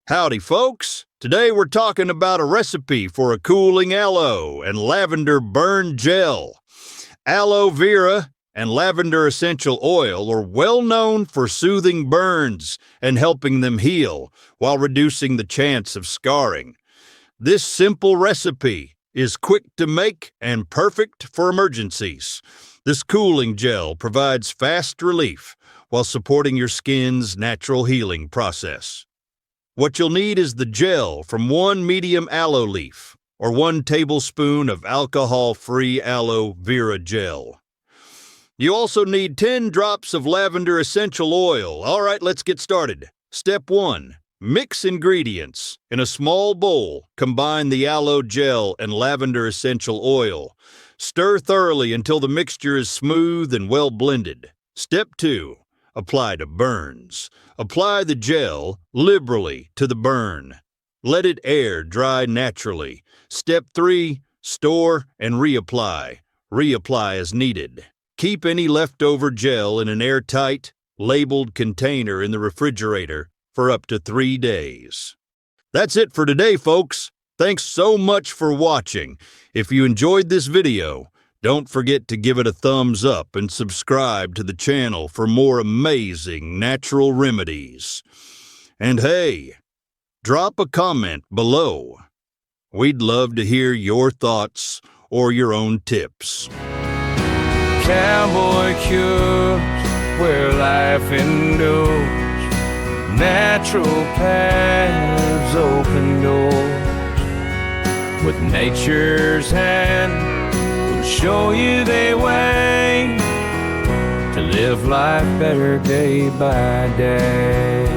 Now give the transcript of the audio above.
Howdy, folks. Today we're talking about a recipe for a cooling aloe and lavender burn gel. Aloe vera and lavender essential oil are well known for soothing burns and helping them heal while reducing the chance of scarring. This simple recipe is quick to make and perfect for emergencies. This cooling gel provides fast relief while supporting your skin's natural healing process. What you'll need is the gel from 1 medium aloe leaf or 1 tablespoon of alcohol-free aloe vera gel. You also need 10 drops of lavender essential oil. All right, let's get started. Step 1. Mix ingredients. In a small bowl, combine the aloe gel and lavender essential oil. Stir thoroughly until the mixture is smooth and well blended. Step 2. Apply to burns. Apply the gel liberally to the burn. Let it air dry naturally. Step 3. Store and reapply. Reapply as needed. Keep any leftover gel in an airtight, labeled container in the refrigerator for up to 3 days. That's it for today, folks. Thanks so much for watching. If you enjoyed this video, don't forget to give it a thumbs up and subscribe to the channel for more amazing natural remedies. And hey, drop a comment below. We'd love to hear your thoughts or your own tips. Cowboy cures where life endures. Natural paths open doors. With nature's hand, show you the way to live life better day by day.